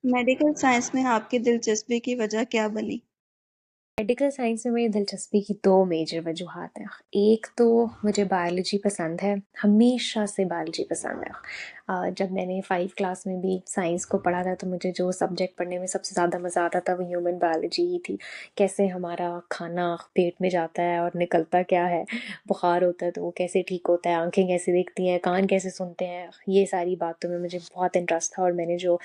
Medical science में आपकी दिलचस्पी की वजह क्या बनी? मेडिकल साइंस में मेरी दिलचस्पी की दो मेजर वजूहात हैं। एक तो मुझे बायोलॉजी पसंद है, हमेशा से बायोलॉजी पसंद है। जब मैंने 5 क्लास में भी साइंस को पढ़ा था तो मुझे जो सब्जेक्ट पढ़ने में सबसे ज़्यादा मज़ा आता था वो ह्यूमन बायोलॉजी ही थी। कैसे हमारा खाना पेट में जाता है और निकलता क्या है, बुखार होता है तो वो कैसे ठीक होता है, आंखें कैसे दिखती हैं, कान कैसे सुनते हैं, ये सारी बातों में मुझे बहुत इंटरेस्ट था। और मैंने जो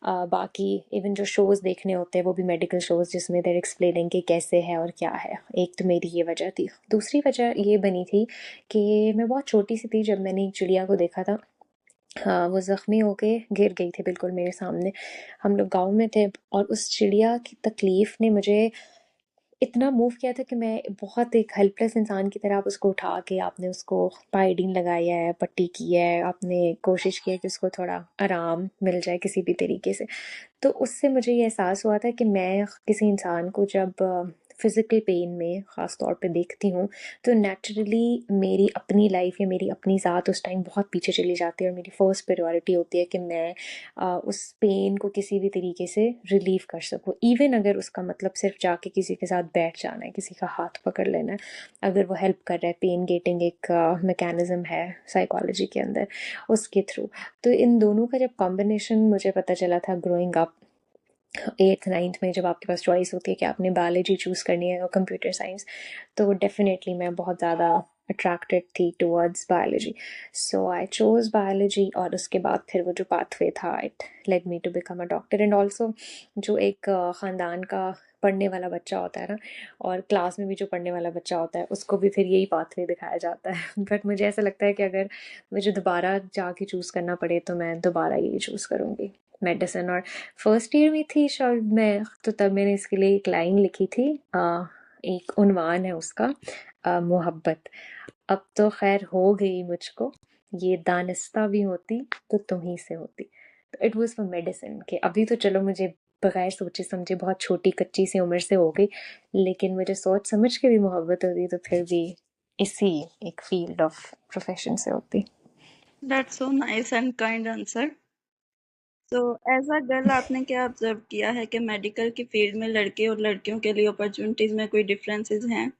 बाकी इवन जो शोज़ देखने होते हैं वो भी मेडिकल शोज़ जिसमें देर एक्सप्लेनिंग कि कैसे है और क्या है। एक तो मेरी ये वजह थी। दूसरी वजह ये बनी थी कि मैं बहुत छोटी सी थी जब मैंने एक चिड़िया को देखा था। हाँ, वो ज़ख्मी होके गिर गई थी बिल्कुल मेरे सामने। हम लोग गाँव में थे और उस चिड़िया की तकलीफ़ ने मुझे इतना मूव किया था कि मैं बहुत एक हेल्पलेस इंसान की तरह आप उसको उठा के आपने उसको पायोडीन लगाया है, पट्टी की है, आपने कोशिश की है कि उसको थोड़ा आराम मिल जाए किसी भी तरीके से। तो उससे मुझे ये एहसास हुआ था कि मैं किसी इंसान को जब फिज़िकल पेन में ख़ास तौर पे देखती हूँ तो नेचुरली मेरी अपनी लाइफ या मेरी अपनी ज़ात उस टाइम बहुत पीछे चली जाती है और मेरी फ़र्स्ट प्रायोरिटी होती है कि मैं उस पेन को किसी भी तरीके से रिलीव कर सकूँ। इवन अगर उसका मतलब सिर्फ जाके किसी के साथ बैठ जाना है, किसी का हाथ पकड़ लेना है, अगर वो हेल्प कर रहा है। पेन गेटिंग एक मैकेनिज़्म है साइकोलॉजी के अंदर, उसके थ्रू। तो इन दोनों का जब कॉम्बिनेशन मुझे पता चला था ग्रोइंग अप 8th 9th में, जब आपके पास चॉइस होती है कि आपने बायोलॉजी चूज़ करनी है और कंप्यूटर साइंस, तो डेफिनेटली मैं बहुत ज़्यादा अट्रैक्टेड थी towards biology. So I chose biology और उसके बाद फिर वो जो पाथवे था it led me to become a doctor. And also जो एक ख़ानदान का पढ़ने वाला बच्चा होता है ना, और क्लास में भी जो पढ़ने वाला बच्चा होता है उसको भी फिर यही पाथवे दिखाया जाता है। बट मुझे ऐसा लगता है कि अगर मुझे दोबारा जाके चूज़ करना पड़े तो मैं दोबारा यही चूज़ करूँगी, मेडिसिन। और फर्स्ट ईयर में थी शायद मैं, तो तब मैंने इसके लिए एक लाइन लिखी थी। एक उन्वान है उसका, मोहब्बत। अब तो खैर हो गई मुझको, ये दानिस्ता भी होती तो तुम ही से होती। तो इट वाज फॉर मेडिसिन के अभी तो चलो मुझे बगैर सोचे समझे बहुत छोटी कच्ची सी उम्र से हो गई, लेकिन मुझे सोच समझ के भी मोहब्बत होती तो फिर भी इसी एक फील्ड ऑफ प्रोफेशन से होती। That's so nice and kind answer. तो एज अ गर्ल आपने क्या ऑब्जर्व किया है कि मेडिकल की फील्ड में लड़के और लड़कियों के लिए अपॉर्चुनिटीज में कोई डिफरेंसेस हैं?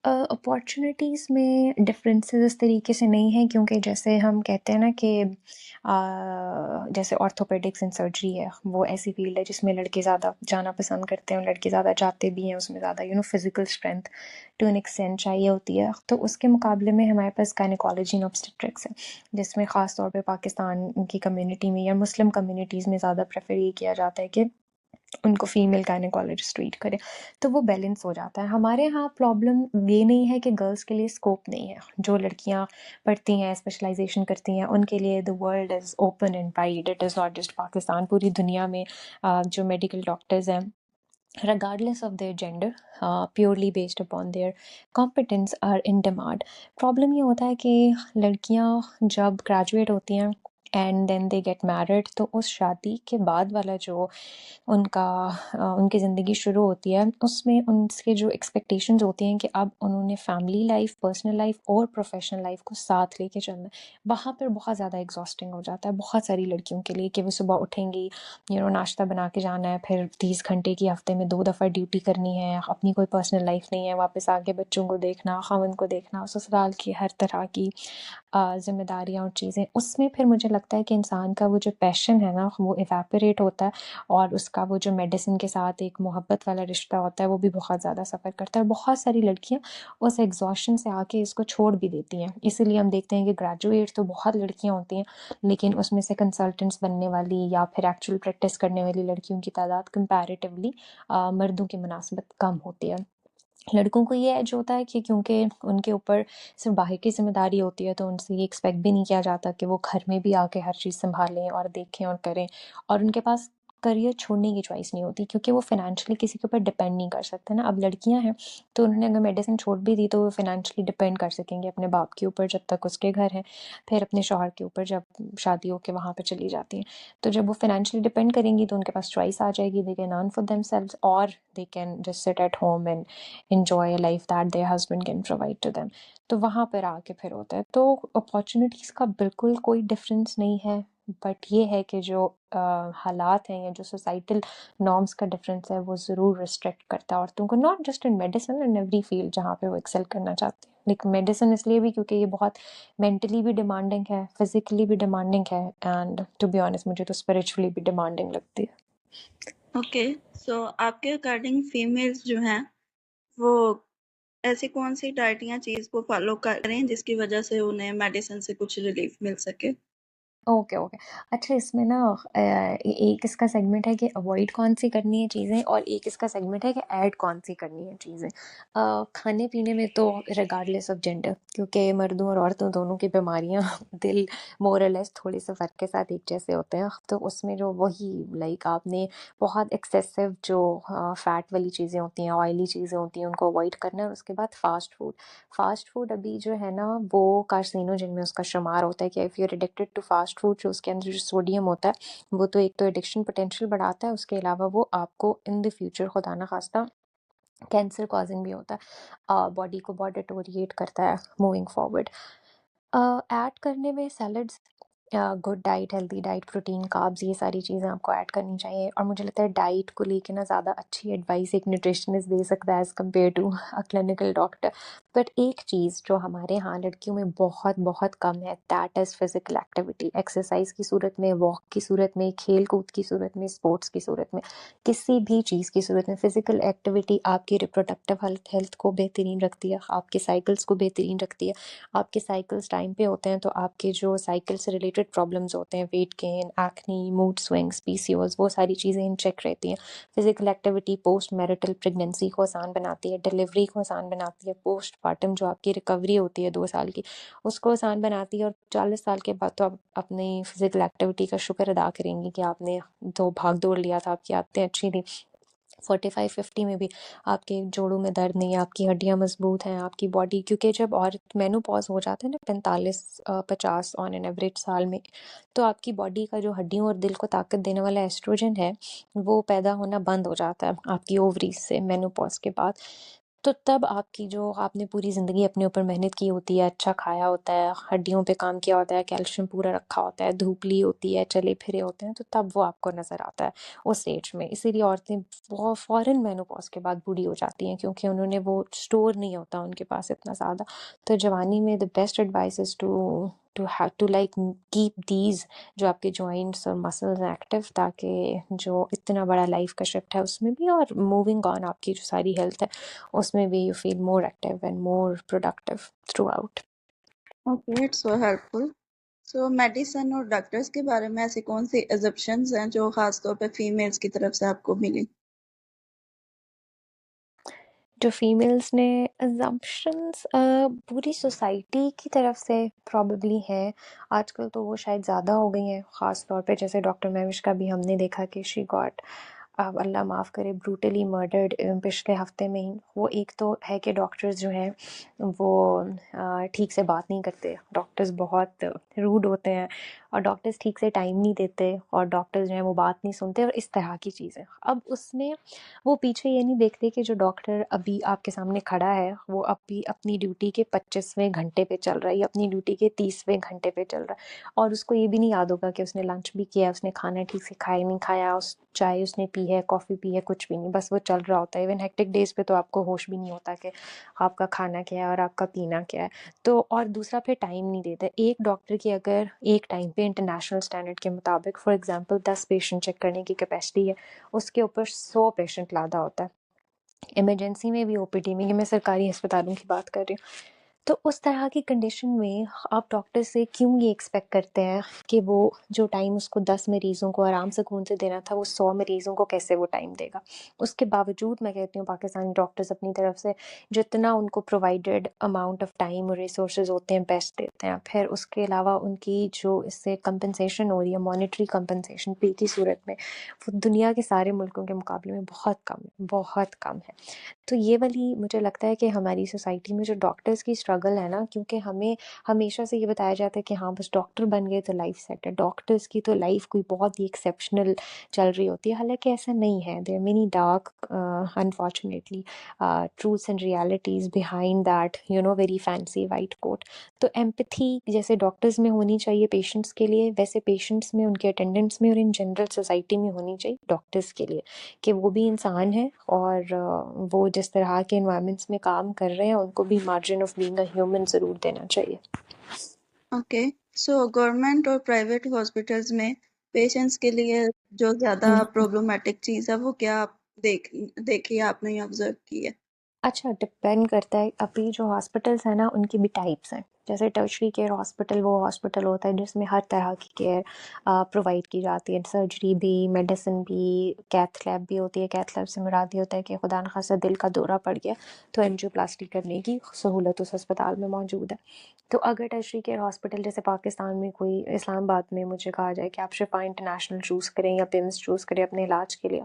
अपॉर्चुनिटीज़ में डिफरेंसेस इस तरीके से नहीं है, क्योंकि जैसे हम कहते हैं ना कि जैसे ऑर्थोपेडिक्स एंड सर्जरी है, वो ऐसी फील्ड है जिसमें लड़के ज़्यादा जाना पसंद करते हैं और लड़के ज़्यादा जाते भी हैं। उसमें ज़्यादा physical strength to an extent चाहिए होती है। तो उसके मुकाबले में हमारे पास गायनेकोलॉजी एंड ऑब्स्टेट्रिक्स है, जिसमें ख़ास तौर पे पाकिस्तान की कम्युनिटी में या मुस्लिम कम्युनिटीज़ में ज़्यादा प्रेफर ये किया जाता है कि उनको फीमेल गायनेकोलॉजिस्ट ट्रीट करे, तो वो बैलेंस हो जाता है। हमारे यहाँ प्रॉब्लम ये नहीं है कि गर्ल्स के लिए स्कोप नहीं है। जो लड़कियाँ पढ़ती हैं, स्पेशलाइजेशन करती हैं, उनके लिए the world is open and wide. It is not just Pakistan, पूरी दुनिया में जो मेडिकल डॉक्टर्स हैं, regardless of their gender, purely based upon their competence, are in demand. Problem ये होता है कि लड़कियां जब ग्रेजुएट होती हैं and then they get married, तो उस शादी के बाद वाला जो उनका उनकी ज़िंदगी शुरू होती है, उसमें उनसे जो एक्सपेक्टेशंस होती हैं कि अब उन्होंने फैमिली लाइफ, पर्सनल लाइफ और प्रोफेशनल लाइफ को साथ लेके चलना है, वहाँ पर बहुत ज़्यादा एग्जॉस्टिंग हो जाता है बहुत सारी लड़कियों के लिए कि वो सुबह उठेंगी, नाश्ता बना के जाना है, फिर 30 घंटे की हफ्ते में 2 दफ़ा ड्यूटी करनी है, अपनी कोई पर्सनल लाइफ नहीं है, वापस आके बच्चों को देखना, ख़ावंद को देखना, ससुराल की हर तरह की ज़िम्मेदारियाँ और चीज़ें। उसमें फिर मुझे लगता है कि इंसान का वो जो पैशन है ना, वो इवेपोरेट होता है और उसका वो जो मेडिसिन के साथ एक मोहब्बत वाला रिश्ता होता है, वो भी बहुत ज़्यादा सफ़र करता है। बहुत सारी लड़कियाँ उस एग्ज़ॉशन से आके इसको छोड़ भी देती हैं। इसीलिए हम देखते हैं कि ग्रेजुएट तो बहुत लड़कियाँ होती हैं, लेकिन उसमें से कंसल्टेंट्स बनने वाली या फिर एक्चुअल प्रैक्टिस करने वाली लड़कियों की तादाद कंपैरेटिवली मर्दों की मुनासबत कम होती है। लड़कों को ये एज होता है कि क्योंकि उनके ऊपर सिर्फ बाहर की जिम्मेदारी होती है, तो उनसे ये एक्सपेक्ट भी नहीं किया जाता कि वो घर में भी आके हर चीज़ संभालें और देखें और करें। और उनके पास करियर छोड़ने की चॉइस नहीं होती, क्योंकि वो फाइनेंशियली किसी के ऊपर डिपेंड नहीं कर सकते ना। अब लड़कियां हैं तो उन्होंने अगर मेडिसिन छोड़ भी दी तो वो फाइनेंशियली डिपेंड कर सकेंगे अपने बाप के ऊपर जब तक उसके घर हैं, फिर अपने शौहर के ऊपर जब शादी होकर वहाँ पर चली जाती हैं। तो जब वो फाइनेंशियली डिपेंड करेंगी तो उनके पास चॉइस आ जाएगी, they can earn for themselves और they can just sit at home and enjoy a life that their husband can provide to them। तो वहाँ पर आके फिर होता है। तो अपॉर्चुनिटीज़ का बिल्कुल कोई डिफरेंस नहीं है बट ये है कि जो हालात हैं या जो सोसाइटल नॉर्म्स का डिफरेंस है वो ज़रूर रिस्ट्रिक्ट करता है औरतों को, not just in medicine, in every field जहाँ पे वो एक्सेल करना चाहते हैं। लेकिन मेडिसिन इसलिए भी क्योंकि ये बहुत मेंटली भी डिमांडिंग है, फिजिकली भी डिमांडिंग है, एंड टू बी ऑनेस्ट मुझे तो स्पिरिचुअली भी डिमांडिंग लगती है। ओके, सो आपके अकॉर्डिंग फीमेल्स जो हैं वो ऐसी कौन सी डाइट या चीज़ को फॉलो करें जिसकी वजह से उन्हें मेडिसिन से कुछ रिलीफ मिल सके? Okay, okay. अच्छा, इसमें ना एक इसका सेगमेंट है कि अवॉइड कौन-सी करनी है चीज़ें और एक इसका सेगमेंट है कि ऐड कौन-सी करनी है चीज़ें। खाने-पीने में तो रिगार्डलेस ऑफ जेंडर, क्योंकि मर्दों और औरतों दोनों की बीमारियाँ दिल मोर और लेस थोड़े से फ़र्क के साथ एक जैसे होते हैं। तो उसमें जो वही लाइक आपने बहुत एक्सेसिव जो फैट वाली चीज़ें होती हैं, ऑयली चीज़ें होती हैं, उनको अवॉइड करना है। और उसके बाद फ़ास्ट फूड। फ़ास्ट फूड अभी जो है ना वो कार्सिनोजेन में उसका शुमार होता है कि if you are addicted to fast food, जो उसके अंदर जो सोडियम होता है वो तो एक तो एडिक्शन पोटेंशियल बढ़ाता है, उसके अलावा वो आपको इन द फ्यूचर खुदा ना खास्ता कैंसर कॉजिंग भी होता है, बॉडी को बहुत डिटोरिएट करता है मूविंग फॉरवर्ड। ऐड करने में salads, good diet, healthy diet, protein, carbs, ये सारी चीज़ें आपको ऐड करनी चाहिए। और मुझे लगता है डाइट को लेके ना ज़्यादा अच्छी एडवाइस एक न्यूट्रिशनिस्ट दे सकता है as compare to a clinical doctor. But एक चीज़ जो हमारे यहाँ लड़कियों में बहुत बहुत कम है, that is physical activity. Exercise की सूरत में, वॉक की सूरत में, खेल कूद की सूरत में, स्पोर्ट्स की सूरत में, किसी भी चीज़ की सूरत में फिजिकल एक्टिविटी आपकी रिप्रोडक्टिव हेल्थ को बेहतरीन रखती है, आपके साइकिल्स को बेहतरीन रखती है। आपके साइकिल्स टाइम पे होते हैं तो आपके जो साइकिल से रिलेटेड प्रॉब्लम्स होते हैं, weight gain, acne, mood swings, PCOS, वो सारी चीज़ें इन चेक रहती हैं। Physical activity post marital pregnancy को आसान बनाती है, डिलीवरी को आसान बनाती है, पोस्ट पार्टम जो आपकी रिकवरी होती है 2 साल की उसको आसान बनाती है। और 40 साल के बाद तो आप अपनी फिजिकल एक्टिविटी का शुक्र अदा करेंगी कि आपने तो भाग दौड़ लिया था, आपकी आदतें अच्छी थी। 45-50 में भी आपके जोड़ों में दर्द नहीं है, आपकी हड्डियाँ मजबूत हैं, आपकी बॉडी, क्योंकि जब औरत मेनोपॉज हो जाता है ना 45-50 ऑन एन एवरेज साल में, तो आपकी बॉडी का जो हड्डियों और दिल को ताकत देने वाला एस्ट्रोजन है वो पैदा होना बंद हो जाता है आपकी ओवरीज से मेनोपॉज के बाद। तो तब आपकी जो आपने पूरी ज़िंदगी अपने ऊपर मेहनत की होती है, अच्छा खाया होता है, हड्डियों पे काम किया होता है, कैल्शियम पूरा रखा होता है, धूप ली होती है, चले फिरे होते हैं, तो तब वो आपको नज़र आता है उस एज में। इसीलिए औरतें बहुत फ़ौरन मेनोपॉज़ के बाद बूढ़ी हो जाती हैं क्योंकि उन्होंने वो स्टोर नहीं होता उनके पास इतना ज़्यादा। तो जवानी में the best advice is to have to like keep these जो आपके जॉइंट्स और मसल्स हैं एक्टिव, ताकि जो इतना बड़ा लाइफ का शिफ्ट है उसमें भी और मूविंग ऑन आपकी जो सारी हेल्थ है उसमें भी you feel more active and more productive through out. Okay, it's so helpful. So medicine और डॉक्टर्स के बारे में ऐसी कौन सी assumptions हैं जो खास तौर पे फीमेल्स की तरफ से आपको मिली? जो फीमेल्स ने अजम्पशंस पूरी सोसाइटी की तरफ से प्रॉबेबली हैं, आजकल तो वो शायद ज़्यादा हो गई हैं, ख़ास तौर पे जैसे डॉक्टर महविश का भी हमने देखा कि शी गॉट, अल्लाह माफ़ करे, ब्रूटली मर्डर्ड पिछले हफ्ते में ही। वो एक तो है कि डॉक्टर्स जो हैं वो ठीक से बात नहीं करते, डॉक्टर्स बहुत रूड होते हैं और डॉक्टर्स ठीक से टाइम नहीं देते और डॉक्टर्स जो हैं वो बात नहीं सुनते और इस तरह की चीज़ें। अब उसमें वो पीछे ये नहीं देखते कि जो डॉक्टर अभी आपके सामने खड़ा है वो अभी अपनी ड्यूटी के 25वें घंटे पे चल रहा है या अपनी ड्यूटी के 30वें घंटे पे चल रहा है और उसको ये भी नहीं याद होगा कि उसने लंच भी किया, उसने खाना ठीक से खाया नहीं खाया, उस चाय उसने पी है, कॉफ़ी पी है, कुछ भी नहीं, बस वो चल रहा होता है। इवन हेक्टिक डेज पे तो आपको होश भी नहीं होता कि आपका खाना क्या है और आपका पीना क्या है। तो और दूसरा फिर टाइम नहीं देता। एक डॉक्टर की अगर एक टाइम पे इंटरनेशनल स्टैंडर्ड के मुताबिक फॉर एग्जांपल 10 पेशेंट चेक करने की कैपेसिटी है, उसके ऊपर 100 पेशेंट लादा होता है। इमरजेंसी में भी, ओपीडी में, ये मैं सरकारी अस्पतालों की बात कर रही हूँ। तो उस तरह की कंडीशन में आप डॉक्टर से क्यों ये एक्सपेक्ट करते हैं कि वो जो टाइम उसको 10 मरीज़ों को आराम सुकून से देना था वो 100 मरीज़ों को कैसे वो टाइम देगा। उसके बावजूद मैं कहती हूँ पाकिस्तानी डॉक्टर्स अपनी तरफ से जितना उनको प्रोवाइडेड अमाउंट ऑफ टाइम और रिसोर्सेज होते हैं बेस्ट देते हैं। फिर उसके अलावा उनकी जो इससे कंपनसेशन हो रही है, मॉनेटरी कंपनसेशन पे की सूरत में, वो दुनिया के सारे मुल्कों के मुकाबले में बहुत कम है, बहुत कम है। तो ये वाली मुझे लगता है कि हमारी सोसाइटी में जो डॉक्टर्स की स्ट्रगल है ना, क्योंकि हमें हमेशा से ये बताया जाता है कि हाँ बस डॉक्टर बन गए तो लाइफ सेट है, डॉक्टर्स की तो लाइफ कोई बहुत ही एक्सेप्शनल चल रही होती है, हालांकि ऐसा नहीं है। There are many dark unfortunately truths and realities behind that very fancy white coat. तो एम्पैथी जैसे डॉक्टर्स में होनी चाहिए पेशेंट्स के लिए, वैसे पेशेंट्स में, उनके अटेंडेंट्स में और इन जनरल सोसाइटी में होनी चाहिए डॉक्टर्स के लिए, कि वो भी इंसान है और वो जिस तरह के इन्वायरमेंट्स में काम कर रहे हैं उनको भी margin of being a human ज़रूर देना चाहिए। ओके। सो गवर्नमेंट और प्राइवेट हॉस्पिटल्स में पेशेंट्स के लिए जो ज़्यादा प्रॉब्लमेटिक चीज़ है वो क्या आप देखी है, आपने ये ऑब्जर्व की है? अच्छा, डिपेंड करता है। अभी जो हॉस्पिटल्स हैं ना उनकी भी टाइप्स हैं। जैसे टर्शरी केयर हॉस्पिटल वो हॉस्पिटल होता है जिसमें हर तरह की केयर प्रोवाइड की जाती है, सर्जरी भी, मेडिसिन भी, कैथ लैब भी होती है। कैथ लैब से मुराद ये होता है कि खुदा न खासा दिल का दौरा पड़ गया तो एंजियोप्लास्टी करने की सहूलत उस अस्पताल में मौजूद है। तो अगर टर्शरी केयर हॉस्पिटल जैसे पाकिस्तान में कोई, इस्लामाबाद में मुझे कहा जाए कि आप शिफा इंटरनेशनल चूज़ करें या पिम्स चूज़ करें अपने इलाज के लिए,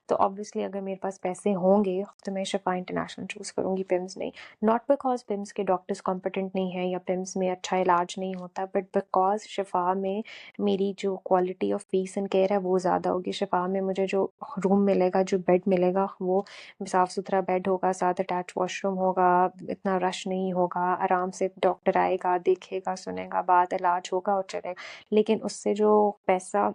तो ऑब्वियसली अगर मेरे पास पैसे होंगे तो मैं शिफा इंटरनेशनल चूज़ करूँगी, पिम्स नहीं। नॉट बिकॉज पिम्स के डॉक्टर्स कॉम्पिटेंट नहीं है या पिम्स में अच्छा इलाज नहीं होता, बट बिकॉज शिफा में मेरी जो quality of peace and care है वो ज़्यादा होगी। शिफा में मुझे जो रूम मिलेगा, जो बेड मिलेगा, वो साफ़ सुथरा बेड होगा, साथ अटैच वॉशरूम होगा, इतना रश नहीं होगा, आराम से डॉक्टर आएगा, देखेगा, सुनेगा, बाद इलाज होगा और चलेगा। लेकिन उससे जो पैसा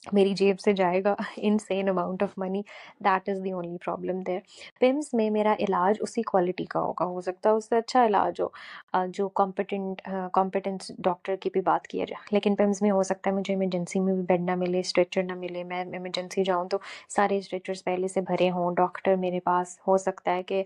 मेरी जेब से जाएगा, insane amount of money, that is the only problem there. PIMS में मेरा इलाज उसी क्वालिटी का होगा, हो सकता है उससे अच्छा इलाज हो, जो कॉम्पिटेंस डॉक्टर की भी बात किया जाए। लेकिन पिम्स में हो सकता है मुझे इमरजेंसी में भी बेड ना मिले, स्ट्रेचर ना मिले, मैं इमरजेंसी जाऊँ तो सारे स्ट्रेचर्स पहले से भरे हों, डॉक्टर मेरे पास हो सकता है कि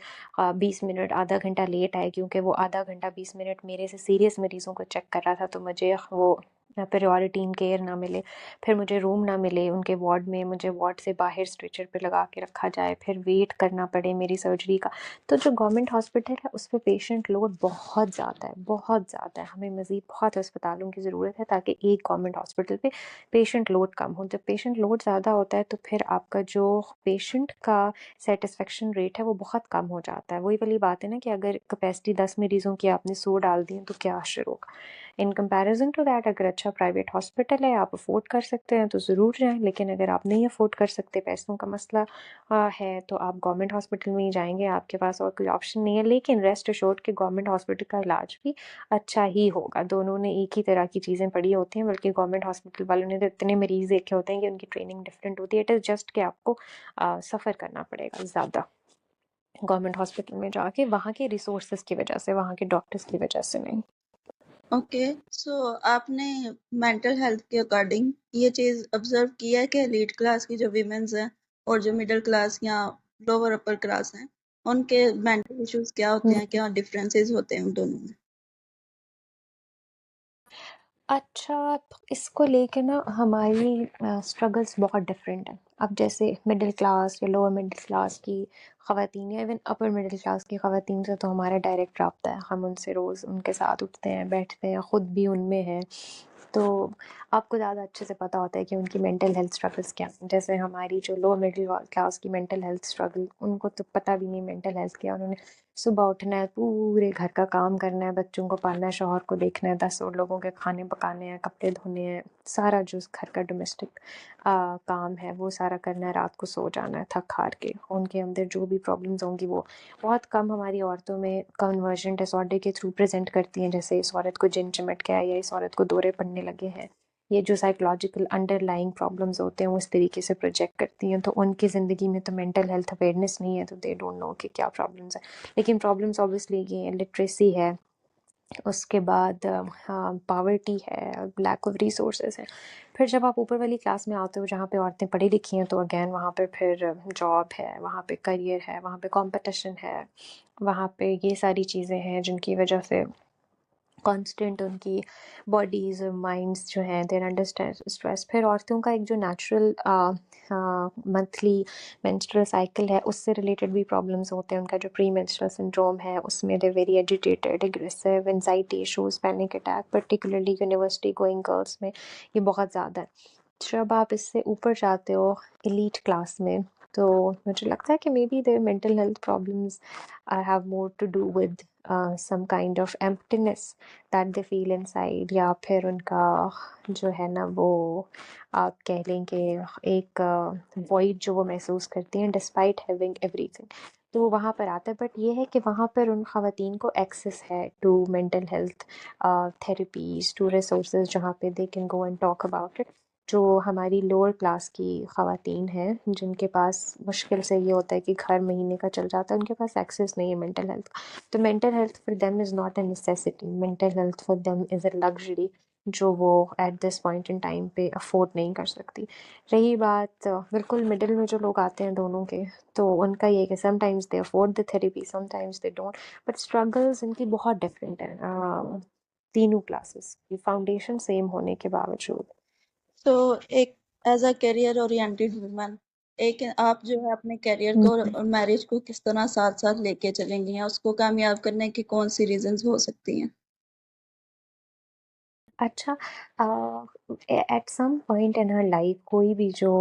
20 मिनट आधा घंटा लेट आए, क्योंकि वो आधा घंटा 20 मिनट मेरे से सीरियस मरीज़ों को चेक कर रहा था, तो मुझे वो प्रायोरिटी इन केयर ना मिले, फिर मुझे रूम ना मिले उनके वार्ड में, मुझे वार्ड से बाहर स्ट्रेचर पे लगा के रखा जाए, फिर वेट करना पड़े मेरी सर्जरी का। तो जो गवर्नमेंट हॉस्पिटल है उस पे पेशेंट लोड बहुत ज़्यादा है, बहुत ज़्यादा है। हमें मज़ीद बहुत अस्पतालों की ज़रूरत है ताकि एक गवर्नमेंट हॉस्पिटल पे पेशेंट लोड कम हो। जब पेशेंट लोड ज़्यादा होता है तो फिर आपका जो पेशेंट का सेटिस्फेक्शन रेट है वो बहुत कम हो जाता है। वही वाली बात है ना कि अगर कैपेसिटी 10 मरीज़ों की आपने 100 डाल दी तो क्या असर होगा। इन कंपैरिजन टू दैट अगर अच्छा प्राइवेट हॉस्पिटल है, आप अफोर्ड कर सकते हैं तो ज़रूर जाएं, लेकिन अगर आप नहीं अफोर्ड कर सकते, पैसों का मसला है, तो आप गवर्नमेंट हॉस्पिटल में ही जाएंगे, आपके पास और कोई ऑप्शन नहीं है। लेकिन रेस्ट अश्योर्ड कि गवर्नमेंट हॉस्पिटल का इलाज भी अच्छा ही होगा। दोनों ने एक ही तरह की चीज़ें पढ़ी होती हैं, बल्कि गवर्नमेंट हॉस्पिटल वालों ने तो इतने मरीज़ देखे होते हैं कि उनकी ट्रेनिंग डिफरेंट होती है। इट इज़ जस्ट कि आपको सफ़र करना पड़ेगा ज़्यादा गवर्नमेंट हॉस्पिटल में जाके, वहाँ के रिसोर्सेज की वजह से, वहाँ के डॉक्टर्स की वजह से नहीं। ओके। सो आपने मेंटल हेल्थ के अकॉर्डिंग ये चीज़ ऑब्जर्व की है कि एलीट क्लास की जो वीमेंस हैं और जो मिडिल क्लास या लोअर अपर क्लास हैं, उनके मेंटल इश्यूज क्या होते हैं, क्या डिफरेंसेस होते हैं उन दोनों में? अच्छा, इसको लेके ना हमारी स्ट्रगल्स बहुत डिफरेंट हैं। अब जैसे मिडिल क्लास या लोअर मिडिल क्लास की ख़वातीन या इवन अपर मिडिल क्लास की ख़वातीन से तो हमारा डायरेक्ट रब्ता है, हम उनसे रोज़ उनके साथ उठते हैं, बैठते हैं, ख़ुद भी उनमें हैं, तो आपको ज़्यादा अच्छे से पता होता है कि उनकी मेंटल हेल्थ स्ट्रगल्स क्या हैं। जैसे हमारी जो लोअर मिडिल क्लास की मेंटल हेल्थ स्ट्रगल, उनको तो पता भी नहीं मेंटल हेल्थ क्या है। उन्होंने सुबह उठना है, पूरे घर का काम करना है, बच्चों को पालना है, शौहर को देखना है, 10 और लोगों के खाने पकाने हैं, कपड़े धोने हैं, सारा जो घर का डोमेस्टिक काम है वो सारा करना है, रात को सो जाना है थक हार के। उनके अंदर जो भी प्रॉब्लम्स होंगी वो बहुत कम हमारी औरतों में कन्वर्जन डिसऑर्डर के थ्रू प्रेजेंट करती हैं, जैसे इस औरत को जिन चिमट गया या इस औरत को दौरे पड़ने लगे हैं। ये जो साइकोलॉजिकल अंडरलाइंग प्रॉब्लम्स होते हैं वो इस तरीके से प्रोजेक्ट करती हैं, तो उनकी ज़िंदगी में तो मेंटल हेल्थ अवेयरनेस नहीं है, तो दे डोंट नो कि क्या प्रॉब्लम्स हैं। लेकिन प्रॉब्लम्स ऑब्वियसली ये लिटरेसी है, उसके बाद पावर्टी है, लैक ऑफ रिसोर्सेज है। फिर जब आप ऊपर वाली क्लास में आते हो जहाँ पे औरतें पढ़ी लिखी हैं, तो अगेन वहाँ पे फिर जॉब है, वहाँ पे करियर है, वहाँ पे कंपटीशन है, वहाँ पे ये सारी चीज़ें हैं जिनकी वजह से कांस्टेंट उनकी बॉडीज़ और माइंड्स जो हैं देर अंडर स्ट्रेस। फिर औरतों का एक जो नेचुरल मंथली मेंस्ट्रुअल साइकिल है उससे रिलेटेड भी प्रॉब्लम्स होते हैं। उनका जो प्री मेंस्ट्रुअल सिंड्रोम है उसमें they very agitated, aggressive, anxiety issues, panic attack, particularly university going girls में ये बहुत ज़्यादा है। जब आप इससे ऊपर जाते हो एलीट क्लास में, तो मुझे लगता है कि maybe there mental health problems have more to do with some kind of emptiness that they feel inside, या फिर उनका जो है ना वो आप कह लें कि एक void जो वो महसूस करती हैं despite having everything, तो वो वहाँ पर आता है। बट ये है कि वहाँ पर उन ख़वातीन को एक्सेस है to mental health therapies, to resources जहाँ पे they can go and talk about it. जो हमारी लोअर क्लास की ख़वातीन हैं जिनके पास मुश्किल से ये होता है कि घर महीने का चल जाता है, उनके पास एक्सेस नहीं है मेंटल हेल्थ का। तो mental health for them is not a necessity, mental health for them is a luxury जो वो at this point in time पे अफोर्ड नहीं कर सकती। रही बात बिल्कुल मिडिल में जो लोग आते हैं दोनों के, तो उनका ये है कि sometimes they afford the therapy, sometimes they don't, but struggles इनकी बहुत डिफरेंट है तीनों क्लासेस की फाउंडेशन सेम होने के बावजूद। सो एक as a career oriented woman, एक आप जो है अपने करियर को और मैरिज को किस तरह साथ साथ लेके चलेंगी, या उसको कामयाब करने की कौन सी रीजंस हो सकती हैं? अच्छा, at some point in her life कोई भी जो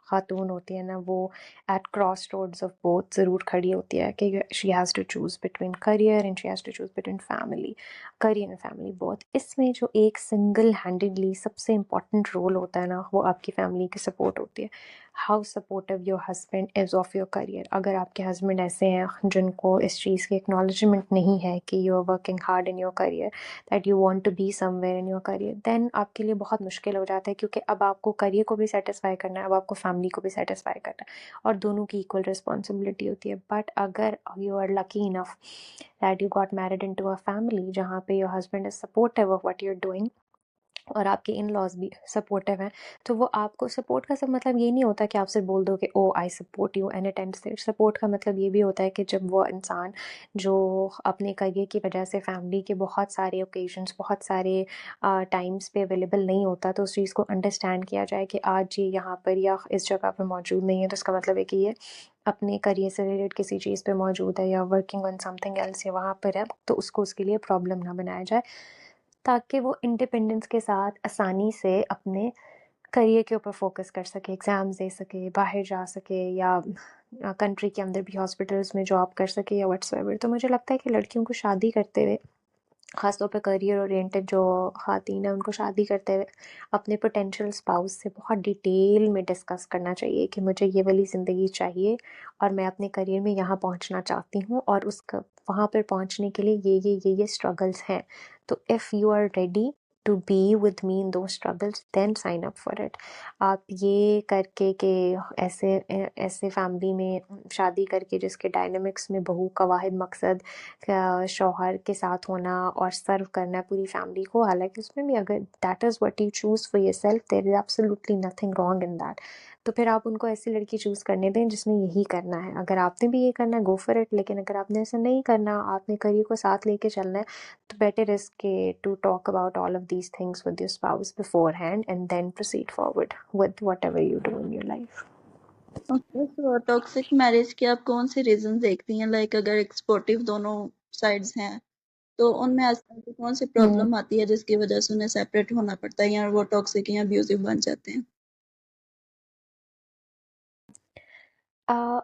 खातून होती है ना, वो at crossroads of both ज़रूर खड़ी होती है कि she has to choose between career and she has to choose between family, career and family both. इसमें जो एक सिंगल हैंडेडली सबसे इम्पॉर्टेंट रोल होता है ना, वो आपकी फैमिली की सपोर्ट होती है। How supportive your husband is of your career. अगर आपके हस्बैंड ऐसे हैं जिनको इस चीज़ की एक्नॉलेजमेंट नहीं है कि you are working hard in your career, that you want to be somewhere in your career, then आपके लिए बहुत मुश्किल हो जाता है, क्योंकि अब आपको करियर को भी सेटिस्फाई करना है, अब आपको फैमिली को भी सेटिस्फाई करना है, और दोनों की इक्वल रिस्पॉन्सिबिलिटी होती है। बट अगर you are lucky enough that you got married in to a family जहाँ पे your husband is supportive of what you're doing, और आपके इन लॉज भी सपोर्टिव हैं, तो वो आपको सपोर्ट का सब मतलब ये नहीं होता कि आप सिर्फ बोल दो कि oh I support you any time से। सपोर्ट का मतलब ये भी होता है कि जब वो इंसान जो अपने करियर की वजह से फैमिली के बहुत सारे ओकेजन्स, बहुत सारे टाइम्स पे अवेलेबल नहीं होता, तो उस चीज़ को अंडरस्टैंड किया जाए कि आज ये यहाँ पर या इस जगह पर मौजूद नहीं है, तो इसका मतलब है कि ये अपने करियर से रिलेटेड किसी चीज़ पे मौजूद है या वर्किंग ऑन समथिंग एल्स या वहाँ पर है, तो उसको उसके लिए प्रॉब्लम ना बनाया जाए, ताकि वो इंडिपेंडेंस के साथ आसानी से अपने करियर के ऊपर फोकस कर सके, एग्ज़ाम्स दे सके, बाहर जा सके, या कंट्री के अंदर भी हॉस्पिटल्स में जॉब कर सके या व्हाट्सएवर। तो मुझे लगता है कि लड़कियों को शादी करते हुए, ख़ासतौर पे करियर ओरिएंटेड जो ख़वातीन हैं, उनको शादी करते हुए अपने पोटेंशियल स्पाउस से बहुत डिटेल में डिस्कस करना चाहिए कि मुझे ये वाली ज़िंदगी चाहिए और मैं अपने करियर में यहाँ पहुँचना चाहती हूँ, और उसका वहाँ पर पहुँचने के लिए ये स्ट्रगल्स हैं। तो if you are ready to be with me in those struggles, then sign up for it. आप ये करके कि ऐसे ऐसे फैमिली में शादी करके जिसके डायनामिक्स में बहू का वाहिद मकसद शौहर के साथ होना और सर्व करना है पूरी फैमिली को, हालांकि उसमें भी अगर that is what you choose for yourself, there is absolutely nothing wrong in that. तो फिर आप उनको ऐसी लड़की चूज़ करने दें जिसने यही करना है। अगर आपने भी ये करना है, गो फॉर इट। लेकिन अगर आपने ऐसा नहीं करना, आपने करियर को साथ लेके चलना है, तो बेटर इज़ के to talk about all of these things with your spouse beforehand and then proceed forward with whatever you do in your life. Okay, so toxic marriage के आप कौन से रीजन देखती हैं? Like अगर एक्सपोर्टिव दोनों sides हैं, तो उनमें आजकल की कौन सी हम्म। प्रॉब्लम आती है जिसकी वजह से उन्हें सेपरेट होना पड़ता है, या वो टॉक्सिक या अब्यूजिव बन जाते हैं?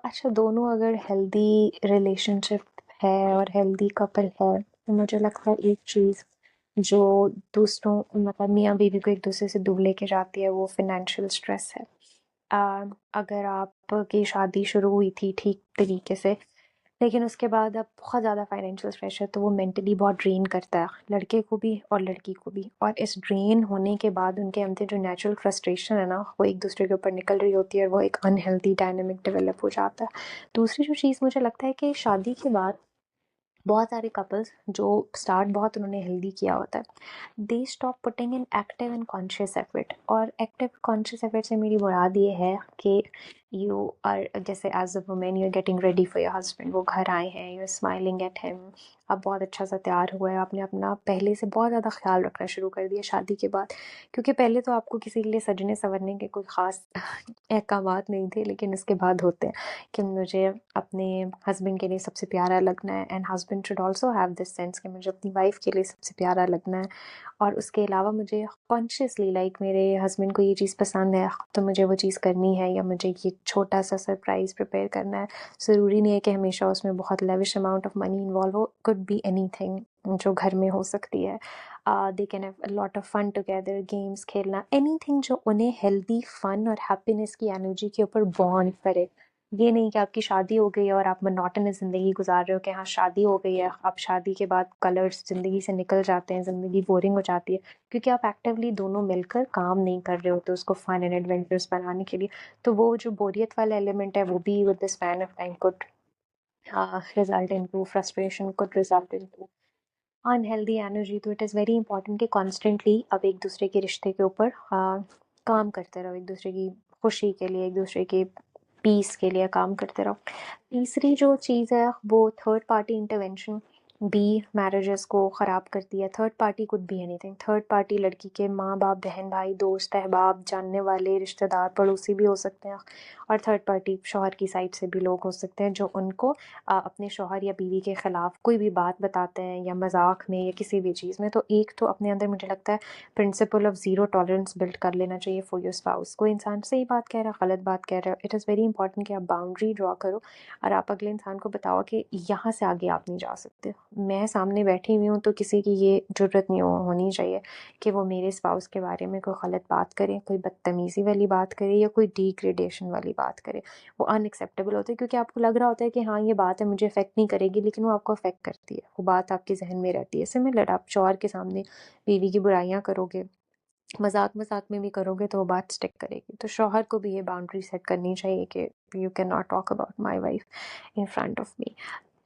अच्छा, दोनों अगर हेल्दी रिलेशनशिप है और हेल्दी कपल है, तो मुझे लगता है एक चीज़ जो दूसरों मतलब मियाँ बीवी को एक दूसरे से दूर लेके जाती है, वो फिनेंशियल स्ट्रेस है। अगर आपकी शादी शुरू हुई थी ठीक तरीके से, लेकिन उसके बाद अब बहुत ज़्यादा फाइनेंशियल स्ट्रेस है, तो वो मेंटली बहुत ड्रेन करता है लड़के को भी और लड़की को भी। और इस ड्रेन होने के बाद उनके अंदर जो नेचुरल फ्रस्ट्रेशन है ना, वो एक दूसरे के ऊपर निकल रही होती है, और वो एक अनहेल्दी डायनामिक डेवलप हो जाता है। दूसरी जो चीज़ मुझे लगता है कि शादी के बाद बहुत सारे कपल्स जो स्टार्ट बहुत उन्होंने हेल्दी किया होता है, they stop putting in active and conscious effort. और एक्टिव कॉन्शियस एफर्ट से मेरी मुराद ये है कि यू आर जैसे as a woman you are getting ready for your husband, वो घर आए हैं, you are smiling at him, आप बहुत अच्छा सा तैयार हुआ है, आपने अपना पहले से बहुत ज़्यादा ख्याल रखना शुरू कर दिया शादी के बाद। क्योंकि पहले तो आपको किसी के लिए सजने संवरने के कोई ख़ास अहकामात नहीं थे, लेकिन इसके बाद होते हैं कि मुझे अपने हस्बैंड के लिए सबसे प्यारा लगना है, and husband should also have this sense कि मुझे अपनी वाइफ के लिए सबसे प्यारा लगना है। और उसके अलावा मुझे कॉन्शियसली लाइक मेरे हस्बैंड को ये चीज़ पसंद है, तो मुझे वो चीज़ करनी है, या मुझे ये छोटा सा सरप्राइज़ प्रिपेयर करना है। ज़रूरी नहीं है कि हमेशा उसमें बहुत lavish amount of money involve हो, कुड बी एनीथिंग जो घर में हो सकती है। They can have a lot of fun together, games खेलना, एनीथिंग जो उन्हें हेल्दी फन और हैप्पीनेस की एनर्जी के ऊपर बॉन्ड करे। ये नहीं कि आपकी शादी हो गई है और आप मोनोटोनस ज़िंदगी गुजार रहे हो कि हाँ शादी हो गई है, अब शादी के बाद कलर्स ज़िंदगी से निकल जाते हैं, ज़िंदगी बोरिंग हो जाती है, क्योंकि आप एक्टिवली दोनों मिलकर काम नहीं कर रहे होते उसको फन एंड एडवेंचरस बनाने के लिए। तो वो जो बोरियत वाला एलिमेंट है वो भी with the span of time could result into frustration, could result into unhealthy energy. तो इट इज़ वेरी इंपॉर्टेंट कि कॉन्स्टेंटली अब एक दूसरे के रिश्ते के ऊपर काम करते रहो, एक दूसरे की खुशी के लिए, एक दूसरे के पीस के लिए काम करते रहो। तीसरी जो चीज़ है वो थर्ड पार्टी इंटरवेंशन भी मैरिजेस को ख़राब करती है। Third party could be anything. Third party लड़की के माँ बाप, बहन भाई, दोस्त अहबाब, जानने वाले रिश्तेदार, पड़ोसी भी हो सकते हैं, और थर्ड पार्टी शौहर की साइड से भी लोग हो सकते हैं जो उनको अपने शौहर या बीवी के ख़िलाफ़ कोई भी बात बताते हैं या मजाक में या किसी भी चीज़ में। तो एक तो अपने अंदर मुझे लगता है principle of zero tolerance build कर लेना चाहिए फॉर योर स्पाउस। कोई इंसान सही बात कह रहा है, गलत बात कह रहा है, इट इज़ वेरी इंपॉर्टेंट कि आप बाउंड्री ड्रॉ करो और आप अगले इंसान को बताओ कि यहाँ से आगे आप नहीं जा सकते। मैं सामने बैठी हुई हूँ तो किसी की ये ज़रूरत नहीं होनी चाहिए कि वो मेरे स्पाउस के बारे में कोई गलत बात करे, कोई बदतमीज़ी वाली बात करे या कोई डिग्रेडेशन वाली बात करे। वो अनएक्सेप्टेबल होता है, क्योंकि आपको लग रहा होता है कि हाँ ये बात है मुझे अफेक्ट नहीं करेगी, लेकिन वो आपको अफेक्ट करती है, वो बात आपके जहन में रहती है। सिमिलर आप शौहर के सामने बीवी की बुराइयां करोगे, मजाक मजाक में भी करोगे तो वो बात स्टिक करेगी। तो शौहर को भी ये बाउंड्री सेट करनी चाहिए कि you can not talk about my wife in front of me.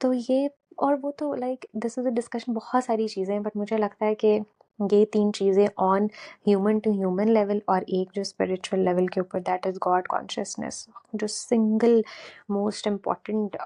तो ये, और वो तो like this is a discussion, बहुत सारी चीज़ें, बट मुझे लगता है कि ये तीन चीज़ें on human to human level और एक जो स्पिरिचुअल लेवल के ऊपर, दैट इज़ गॉड कॉन्शियसनेस, जो सिंगल मोस्ट इम्पॉर्टेंट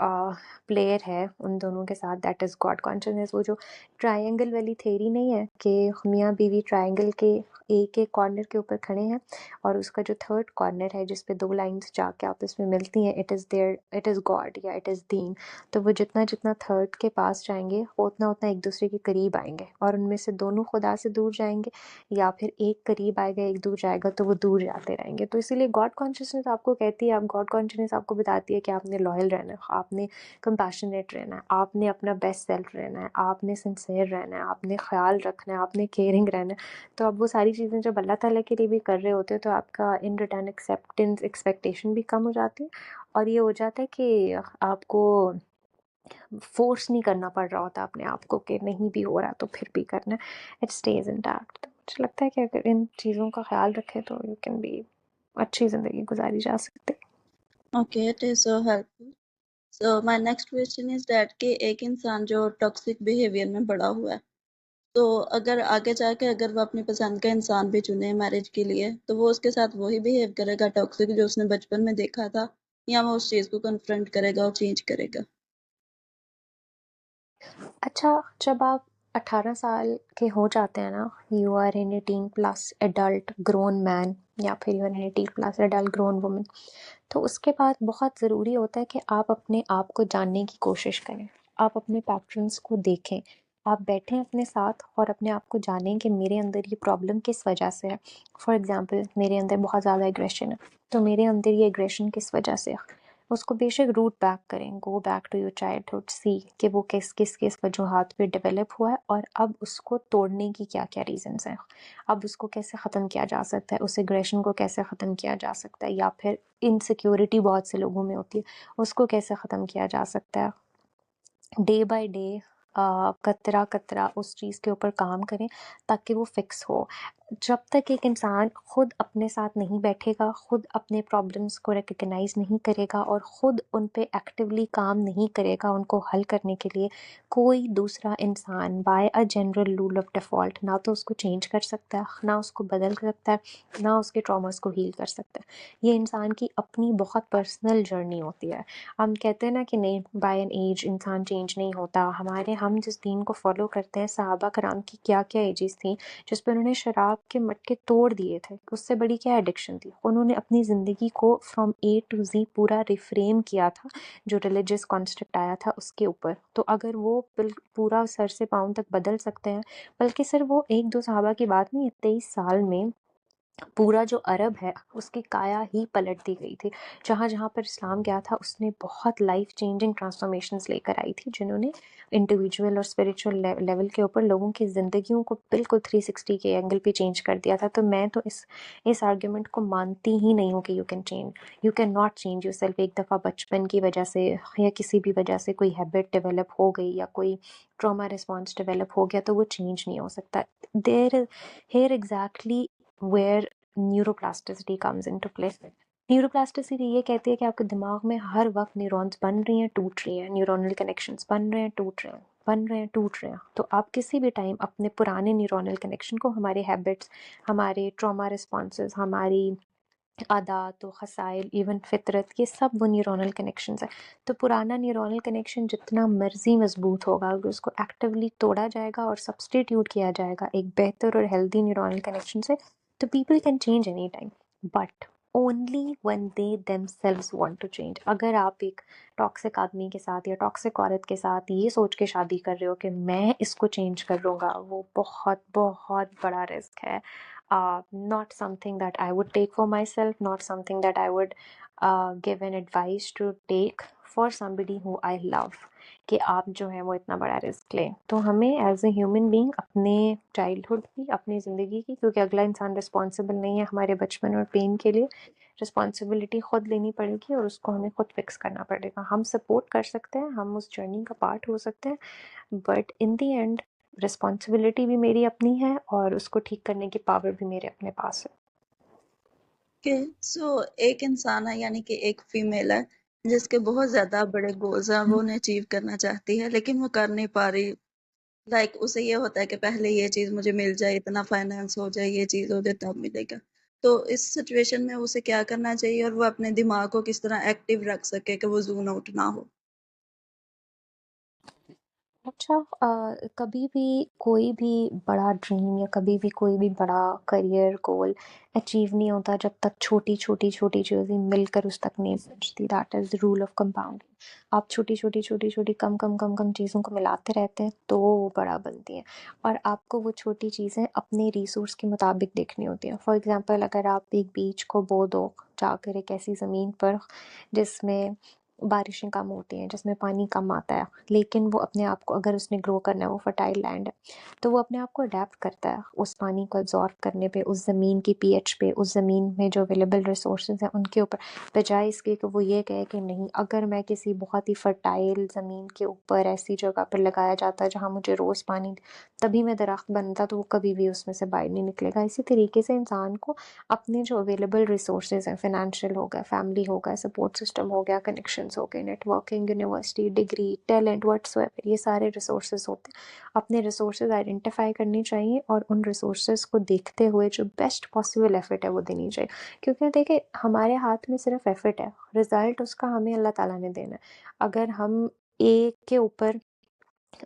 प्लेयर है उन दोनों के साथ, दैट इज़ गॉड कॉन्शियसनेस। वो जो ट्रायंगल वाली थेरी नहीं है कि मियाँ बीवी ट्रायंगल के एक एक कॉर्नर के ऊपर खड़े हैं और उसका जो थर्ड कॉर्नर है जिस पे दो लाइंस जाके आपस में मिलती हैं, it is there, it is God या इट इज़ दीन। तो वो जितना जितना थर्ड के पास जाएंगे वो उतना उतना एक दूसरे के करीब आएंगे, और उनमें से दोनों खुदा से दूर जाएंगे या फिर एक करीब आएगा एक दूर जाएगा, तो वो दूर जाते रहेंगे। तो इसीलिए गॉड कॉन्शियसनेस आपको कहती है, आप गॉड कॉन्शियसनेस आपको बताती है कि आपने लॉयल रहना है, आपने कंपैशनेट रहना है, आपने अपना बेस्ट सेल्फ रहना है, आपने सिंसेयर रहना है, आपने ख्याल रखना है, आपने केयरिंग रहना है। तो आप वो सारी चीज़ें जब अल्लाह ताला के लिए भी कर रहे होते हो तो आपका इन रिटर्न एक्सेप्टेंस, एक्सपेक्टेशन भी कम हो जाती है, और ये हो जाता है कि आपको फोर्स नहीं करना पड़ रहा होता अपने आप को कि नहीं भी हो रहा तो फिर भी करना है, इट स्टेज इंटैक्ट। तो मुझे लगता है कि अगर इन चीज़ों का ख्याल रखें तो यू कैन बी, अच्छी ज़िंदगी गुजारी जा सकती है। Okay, it is so helpful. So my next question is that कि एक इंसान जो टॉक्सिक बिहेवियर में बड़ा हुआ है, तो अगर आगे जाके अगर वो अपनी पसंद का इंसान भी चुने मैरिज के लिए, तो वो उसके साथ वही बिहेव करेगा टॉक्सिक जो उसने बचपन में देखा था, या वो उस चीज़ को कन्फ्रंट करेगा और चेंज करेगा? अच्छा, जब आप 18 साल के हो जाते हैं ना, you are in 18 plus adult grown man या फिर you are in 18 plus adult grown woman, तो उसके बाद बहुत ज़रूरी होता है कि आप अपने आप को जानने की कोशिश करें, आप अपने पैटर्न्स को देखें, आप बैठें अपने साथ और अपने आप को जानें कि मेरे अंदर ये प्रॉब्लम किस वजह से है। फॉर एग्ज़ाम्पल, मेरे अंदर बहुत ज़्यादा एग्रेशन है, तो मेरे अंदर ये एग्रेशन किस वजह से है, उसको बेशक रूट बैक करें, go back to your childhood, see कि वो किस किस किस वजूहात पे डेवलप हुआ है और अब उसको तोड़ने की क्या क्या रीजंस हैं, अब उसको कैसे ख़त्म किया जा सकता है, उस एग्रेशन को कैसे ख़त्म किया जा सकता है, या फिर इनसिक्योरिटी बहुत से लोगों में होती है, उसको कैसे ख़त्म किया जा सकता है। डे बाय डे कतरा कतरा उस चीज़ के ऊपर काम करें ताकि वो फिक्स हो। जब तक एक इंसान खुद अपने साथ नहीं बैठेगा, खुद अपने प्रॉब्लम्स को रिकग्नाइज नहीं करेगा और खुद उन पे एक्टिवली काम नहीं करेगा उनको हल करने के लिए, कोई दूसरा इंसान by a general rule of default ना तो उसको चेंज कर सकता है, ना उसको बदल सकता है, ना उसके ट्रॉमास को हील कर सकता है। ये इंसान की अपनी बहुत पर्सनल जर्नी होती है। हम कहते हैं ना कि नहीं, बाय एन एज इंसान चेंज नहीं होता। हम जिस दीन को फॉलो करते हैं, सहाबा कराम की क्या क्या एजेस थी जिस पर उन्होंने शराब के मटके तोड़ दिए थे, उससे बड़ी क्या एडिक्शन थी, उन्होंने अपनी ज़िंदगी को फ्रॉम ए टू जी पूरा रिफ्रेम किया था जो रिलीजियस कॉन्स्ट्रक्ट आया था उसके ऊपर। तो अगर वो पूरा सर से पाँव तक बदल सकते हैं, बल्कि सिर्फ वो एक दो सहाबा की बात नहीं है, 23 साल में पूरा जो अरब है उसकी काया ही पलट दी गई थी। जहाँ जहाँ पर इस्लाम गया था उसने बहुत लाइफ चेंजिंग ट्रांसफॉर्मेशंस लेकर आई थी, जिन्होंने इंडिविजुअल और स्पिरिचुअल लेवल के ऊपर लोगों की ज़िंदगियों को बिल्कुल 360 के एंगल पे चेंज कर दिया था। तो मैं तो इस आर्ग्यूमेंट को मानती ही नहीं हूँ कि you can not change your self. एक दफ़ा बचपन की वजह से या किसी भी वजह से कोई हैबिट डेवलप हो गई या कोई ट्रॉमा रिस्पॉन्स डेवलप हो गया तो वो चेंज नहीं हो सकता। There here exactly where neuroplasticity comes into play. Neuroplasticity ये कहती है कि आपके दिमाग में हर वक्त न्यूरॉन्स बन रही हैं, टूट रही हैं, न्यूरोनल कनेक्शंस बन रहे हैं, टूट रहे हैं, बन रहे हैं, टूट रहे हैं। तो आप किसी भी टाइम अपने पुराने न्यूरोनल कनेक्शन को, हमारे हैबिट्स, हमारे ट्रॉमा रिस्पॉन्सेज, हमारी आदात व खसाइल, इवन फितरत, ये सब वो न्यूरोनल कनेक्शंस है। तो पुराना न्यूरोनल कनेक्शन जितना मर्जी मजबूत होगा, अगर उसको एक्टिवली तोड़ा जाएगा और सब्सटीट्यूट किया जाएगा एक बेहतर और हेल्दी न्यूरोनल कनेक्शन से, तो people can change any time, but only when they themselves want to change. अगर आप एक टॉक्सिक आदमी के साथ या टॉक्सिक औरत के साथ ये सोच के शादी कर रहे हो कि मैं इसको चेंज कर लूँगा, वो बहुत बहुत बड़ा रिस्क है। Not something that I would take for myself, not something that I would give an advice to take for somebody who I love, कि आप जो है वो इतना बड़ा रिस्क लें। तो हमें एज ए ह्यूमन बीइंग अपने चाइल्डहुड की, अपनी ज़िंदगी की, क्योंकि अगला इंसान रिस्पॉन्सिबल नहीं है हमारे बचपन और पेन के लिए, रिस्पॉन्सिबिलिटी खुद लेनी पड़ेगी और उसको हमें खुद फिक्स करना पड़ेगा। हम सपोर्ट कर सकते हैं, हम उस जर्नी का पार्ट हो सकते हैं, but in the end responsibility भी मेरी अपनी है और उसको ठीक करने की पावर भी मेरे अपने पास है। ओके, सो एक इंसान है, यानी कि एक फीमेल है जिसके बहुत ज़्यादा बड़े गोल्स हैं, वो उन्हें अचीव करना चाहती है लेकिन वो कर नहीं पा रही। लाइक उसे ये होता है कि पहले ये चीज़ मुझे मिल जाए, इतना फाइनेंस हो जाए, ये चीज़ हो जाए तब मिलेगा। तो इस सिचुएशन में उसे क्या करना चाहिए और वो अपने दिमाग को किस तरह एक्टिव रख सके कि वो ज़ून आउट ना हो? अच्छा, कभी भी कोई भी बड़ा ड्रीम या कभी भी कोई भी बड़ा करियर गोल अचीव नहीं होता जब तक छोटी छोटी छोटी चीज़ें मिलकर उस तक नहीं पहुंचती। That is the rule of compounding. आप छोटी छोटी छोटी छोटी कम कम कम कम चीज़ों को मिलाते रहते हैं तो वो बड़ा बनती हैं। और आपको वो छोटी चीज़ें अपने रिसोर्स के मुताबिक देखनी होती हैं। फॉर एग्ज़ाम्पल, अगर आप एक बीज को बो दो जाकर एक ऐसी ज़मीन पर जिसमें बारिशें कम होती हैं, जिसमें पानी कम आता है, लेकिन वो अपने आप को, अगर उसने ग्रो करना है, वो फर्टाइल लैंड है, तो वो अपने आप को अडेप्ट करता है उस पानी को एब्जॉर्ब करने पे, उस ज़मीन की पीएच पे, उस ज़मीन में जो अवेलेबल रिसोर्सेज हैं उनके ऊपर। बजाय इसके कि वो ये कहे कि नहीं, अगर मैं किसी बहुत ही फर्टाइल ज़मीन के ऊपर ऐसी जगह पर लगाया जाता है जहाँ मुझे रोज़ पानी तभी मैं दरख्त बनता, तो वो कभी भी उसमें से बाहर नहीं निकलेगा। इसी तरीके से इंसान को अपने जो अवेलेबल रिसोर्सेज हैं, फाइनेंशियल हो गया, फैमिली हो गया, सपोर्ट सिस्टम हो गया, कनेक्शंस हो गए, networking, university, degree, talent, whatsoever, ये सारे रिसोर्सेज होते हैं। अपने रिसोर्सेज आइडेंटिफाई करनी चाहिए और उन रिसोर्सेज को देखते हुए जो बेस्ट पॉसिबल एफर्ट है वो देनी चाहिए। क्योंकि देखिए, हमारे हाथ में सिर्फ एफर्ट है, रिजल्ट उसका हमें अल्लाह ताला ने देना है। अगर हम एक के ऊपर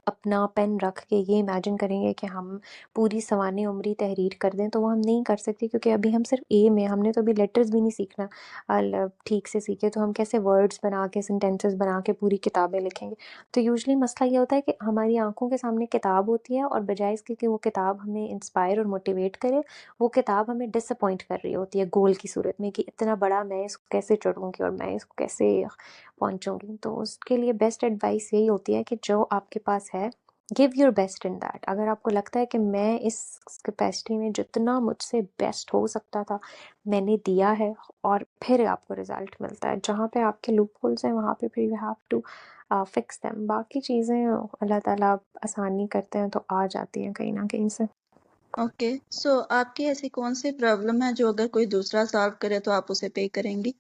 अपना पेन रख के ये इमेजिन करेंगे कि हम पूरी सवाने उम्री तहरीर कर दें, तो वो हम नहीं कर सकते, क्योंकि अभी हम सिर्फ ए में, हमने तो अभी लेटर्स भी नहीं सीखना ठीक से सीखे, तो हम कैसे वर्ड्स बना के, सेंटेंसेस बना के पूरी किताबें लिखेंगे। तो यूजली मसला ये होता है कि हमारी आंखों के सामने किताब होती है और बजाय इसके कि वो किताब हमें इंस्पायर और मोटिवेट करे, वो किताब हमें डिसअपॉइंट कर रही होती है गोल की सूरत में, कि इतना बड़ा मैं इसको कैसे चढ़ूँगी और मैं इसको कैसे पहुंचूंगी। तो उसके लिए बेस्ट एडवाइस यही होती है कि जो आपके पास है, give your best in that. अगर आपको लगता है कि मैं इस कैपेसिटी में जितना मुझसे बेस्ट हो सकता था मैंने दिया है, और फिर आपको रिजल्ट मिलता है। जहाँ पे आपके लूप होल्स हैं वहाँ पे फिर you have to fix them. बाकी चीज़ें अल्लाह ताला आसानी करते हैं तो आ जाती हैं कहीं ना कहीं से। ओके, सो आपकी ऐसी कौन सी प्रॉब्लम है जो अगर कोई दूसरा सॉल्व करे तो आप उसे पे करेंगी?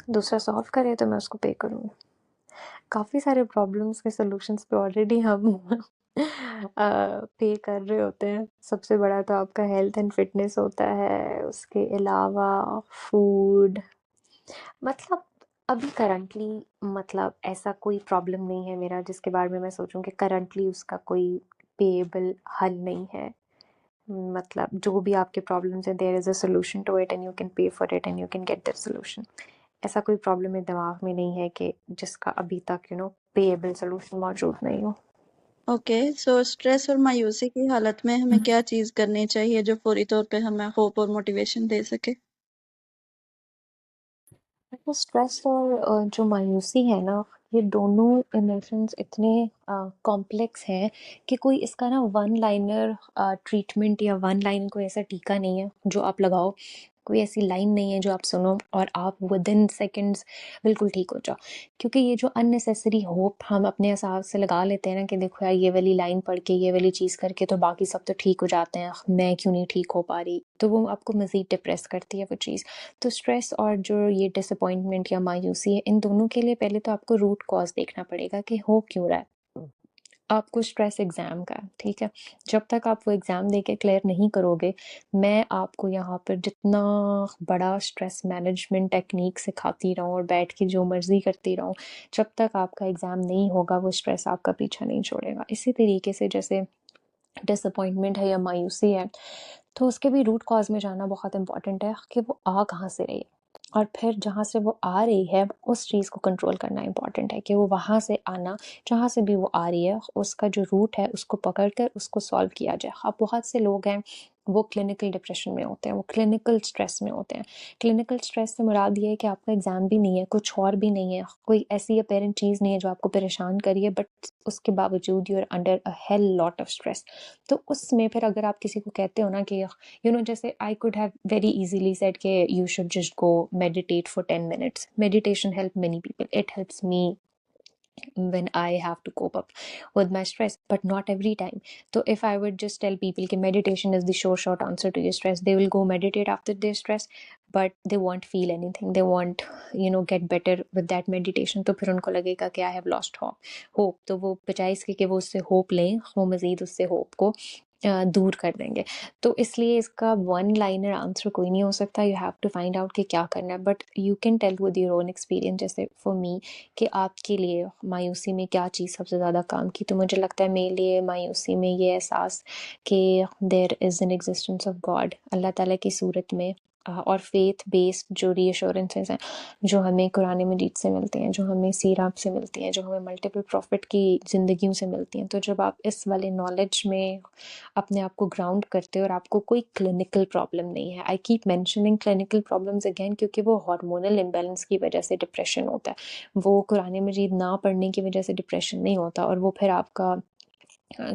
दूसरा सॉल्व करे तो मैं उसको पे करूँगी। काफ़ी सारे प्रॉब्लम्स के सॉल्यूशंस पे ऑलरेडी हम पे कर रहे होते हैं। सबसे बड़ा तो आपका हेल्थ एंड फिटनेस होता है, उसके अलावा फूड। मतलब अभी करंटली, मतलब ऐसा कोई प्रॉब्लम नहीं है मेरा जिसके बारे में मैं सोचूं कि करंटली उसका कोई पेएबल हल नहीं है। मतलब जो भी आपके प्रॉब्लम्स हैं, there is a solution to it and you can pay for it and you can get that solution. ऐसा कोई प्रॉब्लम मेरे दिमाग में नहीं है कि जिसका अभी तक पेएबल सॉल्यूशन मौजूद नहीं हो। ओके, सो स्ट्रेस और मायूसी की हालत में हमें क्या चीज़ करनी चाहिए जो फौरी तौर पे हमें होप और मोटिवेशन दे सके? वो स्ट्रेस और जो मायूसी है ना, ये दोनों इमोशंस इतने कॉम्प्लेक्स हैं कि कोई इसका ना वन लाइनर ट्रीटमेंट या वन लाइन कोई ऐसा टीका नहीं है जो आप लगाओ। कोई ऐसी लाइन नहीं है जो आप सुनो और आप विद इन सेकेंड्स बिल्कुल ठीक हो जाओ। क्योंकि ये जो अननेसेसरी होप हम अपने हिसाब से लगा लेते हैं ना कि देखो यार ये वाली लाइन पढ़ के ये वाली चीज़ करके तो बाकी सब तो ठीक हो जाते हैं, मैं क्यों नहीं ठीक हो पा रही, तो वो आपको मज़ीद डिप्रेस करती है वो चीज़। तो स्ट्रेस और जो ये डिसअपॉइंटमेंट या मायूसी है, इन दोनों के लिए पहले तो आपको रूट कॉज देखना पड़ेगा कि हो क्यों रहा है। आपको स्ट्रेस एग्ज़ाम का है, ठीक है? जब तक आप वो एग्ज़ाम दे के क्लियर नहीं करोगे, मैं आपको यहाँ पर जितना बड़ा स्ट्रेस मैनेजमेंट टेक्निक सिखाती रहूँ और बैठ के जो मर्ज़ी करती रहूँ, जब तक आपका एग्ज़ाम नहीं होगा, वो स्ट्रेस आपका पीछा नहीं छोड़ेगा। इसी तरीके से जैसे डिसअपॉइंटमेंट है या मायूसी है, तो उसके भी रूट कॉज में जाना बहुत इंपॉर्टेंट है कि वो आ कहाँ से रही है, और फिर जहाँ से वो आ रही है उस चीज़ को कंट्रोल करना इंपॉर्टेंट है कि वो वहाँ से आना, जहाँ से भी वो आ रही है उसका जो रूट है उसको पकड़ कर उसको सॉल्व किया जाए। अब बहुत से लोग हैं वो क्लिनिकल डिप्रेशन में होते हैं, वो क्लिनिकल स्ट्रेस में होते हैं। क्लिनिकल स्ट्रेस से मुराद ये है कि आपका एग्ज़ाम भी नहीं है, कुछ और भी नहीं है, कोई ऐसी अपेरेंट चीज़ नहीं है जो आपको परेशान करी है, बट उसके बावजूद you are under a hell lot of stress. तो उसमें फिर अगर आप किसी को कहते हो ना कि जैसे I could have very easily said कि you should just go meditate for 10 minutes। Meditation help many people, it helps me when I have to cope up with my stress, but not every time. So if I would just tell people that meditation is the sure short answer to your stress, they will go meditate after their stress, but they won't feel anything, they won't get better with that meditation। तो फिर उनको लगेगा कि I have lost hope। तो वो बजाय इसके कि वो उससे होप लें, वो मज़ीद उससे होप को दूर कर देंगे। तो इसलिए इसका वन लाइनर आंसर कोई नहीं हो सकता, you have to find out कि क्या करना है, but you can tell with your own experience. जैसे फॉर मी कि आपके लिए मायूसी में क्या चीज़ सबसे ज़्यादा काम की, तो मुझे लगता है मेरे लिए मायूसी में ये एहसास कि there is an existence of God, Allah Taala की सूरत में, और फेथ बेस्ड जो रीअश्योरेंसेस हैं जो हमें कुरान मजीद से मिलती हैं, जो हमें सीरत से मिलती हैं, जो हमें मल्टीपल प्रॉफिट की ज़िंदगियों से मिलती हैं। तो जब आप इस वाले नॉलेज में अपने आप को ग्राउंड करते हो और आपको कोई क्लिनिकल प्रॉब्लम नहीं है, I keep mentioning clinical problems again क्योंकि वो हार्मोनल इम्बैलेंस की वजह से डिप्रेशन होता है, वो कुरान मजीद ना पढ़ने की वजह से डिप्रेशन नहीं होता, और वो फिर आपका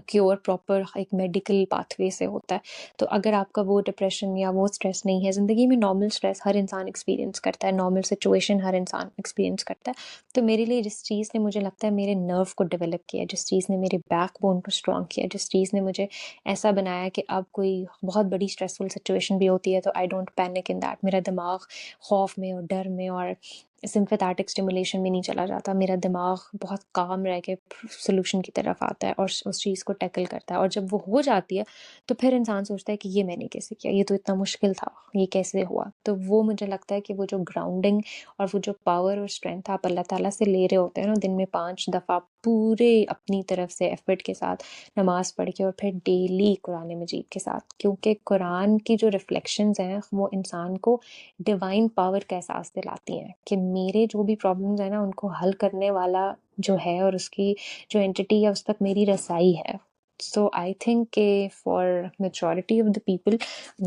क्योर प्रॉपर एक मेडिकल पाथवे से होता है। तो अगर आपका वो डिप्रेशन या वो स्ट्रेस नहीं है, ज़िंदगी में नॉर्मल स्ट्रेस हर इंसान एक्सपीरियंस करता है, नॉर्मल सिचुएशन हर इंसान एक्सपीरियंस करता है। तो मेरे लिए जिस चीज़ ने मुझे लगता है मेरे नर्व को डेवलप किया, जिस चीज़ ने मेरे बैकबोन को स्ट्रॉन्ग किया, जिस चीज़ ने मुझे ऐसा बनाया कि अब कोई बहुत बड़ी स्ट्रेसफुल सिचुएशन भी होती है तो I don't panic in that, मेरा दिमाग खौफ में और डर में और सिम्पैथेटिक स्टिमुलेशन में नहीं चला जाता, मेरा दिमाग बहुत काम रह के सोल्यूशन की तरफ आता है और उस चीज़ को टैकल करता है। और जब वो हो जाती है तो फिर इंसान सोचता है कि ये मैंने कैसे किया, ये तो इतना मुश्किल था, ये कैसे हुआ। तो वो मुझे लगता है कि वो जो ग्राउंडिंग और वो जो पावर और स्ट्रेंथ आप अल्लाह ताला से ले रहे होते हैं ना, दिन में 5 दफ़ा पूरे अपनी तरफ से एफर्ट के साथ नमाज पढ़ के और फिर डेली कुरान मजीद के साथ, क्योंकि कुरान की जो रिफ्लेक्शंस हैं वो इंसान को डिवाइन पावर का एहसास दिलाती हैं कि मेरे जो भी प्रॉब्लम्स हैं ना उनको हल करने वाला जो है और उसकी जो एंटिटी है उस तक मेरी रसाई है। So I think for majority of the people,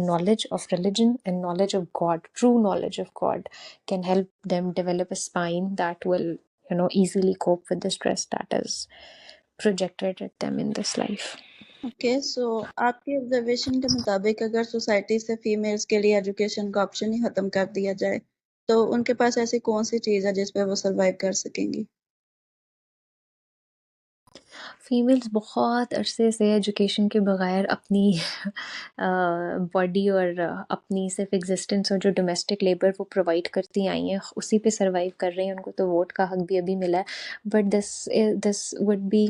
knowledge of religion and knowledge of God, true knowledge of God, can help them develop a spine that will, easily cope with the stress that is projected at them in this life. Okay, so आपके observation के मुताबिक अगर society से females के लिए education का option ही ख़त्म कर दिया जाए, तो उनके पास ऐसी कौन सी चीज़ है जिस पे वो सर्वाइव कर सकेंगी? फीमेल्स बहुत अरसे से एजुकेशन के बगैर अपनी बॉडी और अपनी सिर्फ एग्जिस्टेंस और जो डोमेस्टिक लेबर वो प्रोवाइड करती आई हैं उसी पे सरवाइव कर रही हैं। उनको तो वोट का हक भी अभी मिला है, but this would be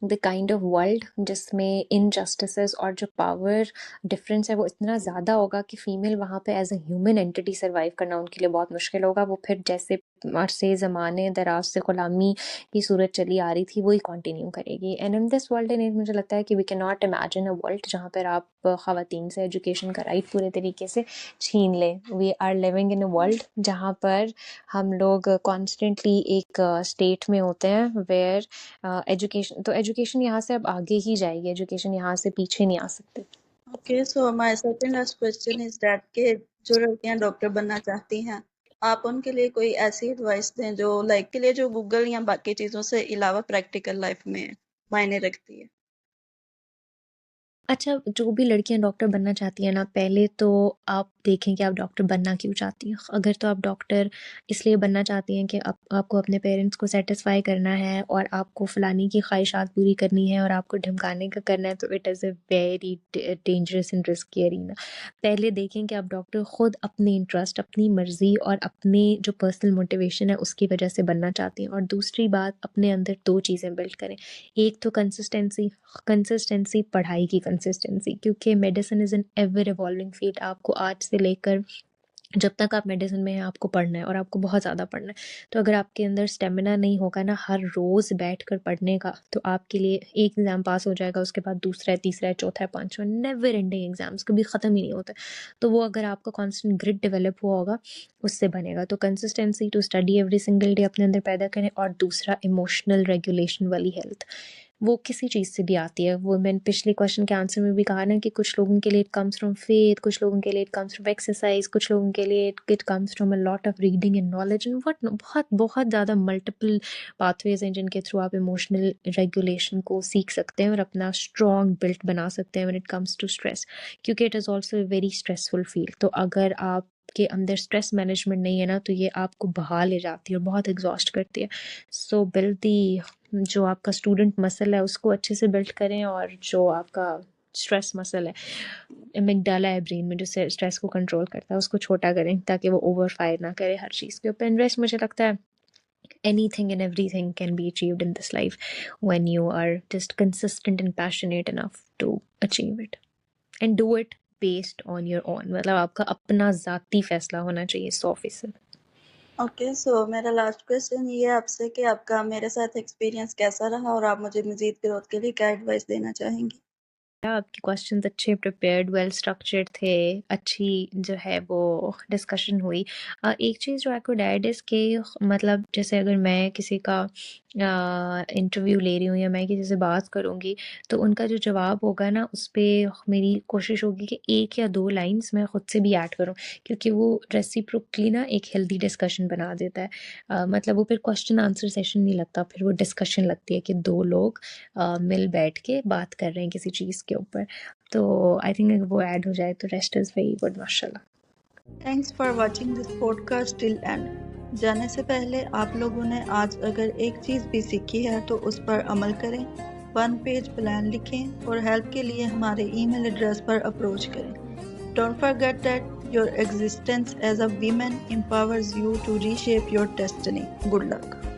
the kind of world जिसमें इनजस्टिसेस और जो पावर डिफरेंस है वो इतना ज़्यादा होगा कि फ़ीमेल वहाँ पे as a human entity survive करना उनके लिए बहुत मुश्किल होगा। वो फिर जैसे अरसे ज़माने दराज से ग़ुलामी की सूरत चली आ रही थी वही कंटिन्यू करेगी। And in this world and मुझे लगता है कि we can not imagine a world जहाँ पर आप ख़वातीन से एजुकेशन का राइट पूरे तरीके से छीन लें। We are living in a world जहाँ पर हम लोग कॉन्स्टेंटली एक स्टेट में होते हैं वेयर एजुकेशन यहाँ से अब आगे ही जाएगी, एजुकेशन यहाँ से पीछे नहीं आ सकती। Okay, so my second last question is that के जो लड़कियां डॉक्टर बनना चाहती हैं, आप उनके लिए कोई ऐसी एडवाइस दें जो लाइक के लिए जो गूगल या बाकी चीज़ों से अलावा प्रैक्टिकल लाइफ में मायने रखती है। अच्छा, जो भी लड़कियां डॉक्टर बनना चाहती हैं ना, पहले तो आप देखें कि आप डॉक्टर बनना क्यों चाहती हैं। अगर तो आप डॉक्टर इसलिए बनना चाहती हैं कि आपको अपने पेरेंट्स को सेटिस्फाई करना है और आपको फ़लानी की ख्वाहिशात पूरी करनी है और आपको ढमकाने का करना है, तो it is a very dangerous and risky arena. पहले देखें कि आप डॉक्टर ख़ुद अपने इंटरेस्ट, अपनी मर्ज़ी और अपनी जो पर्सनल मोटिवेशन है उसकी वजह से बनना चाहती हैं। और दूसरी बात, अपने अंदर 2 चीज़ें बिल्ड करें। एक तो कंसिस्टेंसी पढ़ाई की कंसिस्टेंसी, क्योंकि medicine is an ever evolving field. आपको आज से लेकर जब तक आप मेडिसिन में हैं आपको पढ़ना है और आपको बहुत ज़्यादा पढ़ना है। तो अगर आपके अंदर स्टेमिना नहीं होगा ना हर रोज़ बैठकर पढ़ने का, तो आपके लिए एक एग्ज़ाम पास हो जाएगा, उसके बाद दूसरा है, तीसरा है, चौथा है, पाँचवां, नेवर एंडिंग एग्ज़ाम्स कभी ख़त्म ही नहीं होते। तो वो अगर आपका कॉन्स्टेंट ग्रिड डेवलप हुआ होगा उससे बनेगा। तो consistency to study every single day अपने अंदर पैदा करें। और दूसरा, इमोशनल रेगुलेशन वाली हेल्थ, वो किसी चीज़ से भी आती है। वो मैंने पिछले क्वेश्चन के आंसर में भी कहा ना कि कुछ लोगों के लिए इट कम्स फ्रॉम फेथ, कुछ लोगों के लिए इट कम्स फ्रॉम एक्सरसाइज, कुछ लोगों के लिए it comes from a lot of reading and knowledge and what बहुत बहुत ज़्यादा मल्टीपल पाथवेज हैं जिनके थ्रू आप इमोशनल रेगुलेशन को सीख सकते हैं और अपना स्ट्रॉन्ग बिल्ट बना सकते हैं when it comes to stress, क्योंकि it is also very stressful field. तो अगर आप के अंदर स्ट्रेस मैनेजमेंट नहीं है ना, तो ये आपको बहा ले जाती है और बहुत एग्जॉस्ट करती है। सो बिल्ड दी जो आपका स्टूडेंट मसल है उसको अच्छे से बिल्ड करें, और जो आपका स्ट्रेस मसल है, एमिगडाला है ब्रेन में जो स्ट्रेस को कंट्रोल करता है, उसको छोटा करें ताकि वो ओवर फायर ना करे हर चीज़ के ऊपर। इन्वेस्ट, मुझे लगता है anything and everything can be achieved in this life when you are just consistent and passionate enough to achieve it and do it based on your own। मतलब आपका अपना ज़ाती फैसला होना चाहिए 100%। ओके, सो मेरा लास्ट क्वेश्चन ये है आपसे कि आपका मेरे साथ एक्सपीरियंस कैसा रहा और आप मुझे मज़ीद ग्रोथ के लिए क्या एडवाइस देना चाहेंगी? आपके क्वेश्चंस अच्छे प्रिपेयर्ड वेल स्ट्रक्चर्ड थे, अच्छी जो है वो डिस्कशन हुई। एक चीज़ जो आई कुड ऐड इज़ कि मतलब जैसे अगर मैं किसी का इंटरव्यू ले रही हूँ या मैं किसी से बात करूँगी, तो उनका जो जवाब होगा ना उस पर मेरी कोशिश होगी कि 1 या 2 लाइन्स मैं ख़ुद से भी ऐड करूँ, क्योंकि वो रेसिप्रोकली ना एक हेल्दी डिस्कशन बना देता है। मतलब वो फिर क्वेश्चन आंसर सेशन नहीं लगता, फिर वो डिस्कशन लगती है कि 2 लोग मिल बैठ के बात कर रहे हैं किसी चीज़ के ऊपर। तो आई थिंक अगर वो ऐड हो जाए तो रेस्ट इज़ वेरी गुड, माशाल्लाह। Thanks for watching this podcast till and. जाने से पहले आप लोगों ने आज अगर एक चीज़ भी सीखी है तो उस पर अमल करें, 1 पेज प्लान लिखें और हेल्प के लिए हमारे ईमेल एड्रेस पर अप्रोच करें। Don't forget that your existence as a women empowers you to reshape your destiny. Good luck.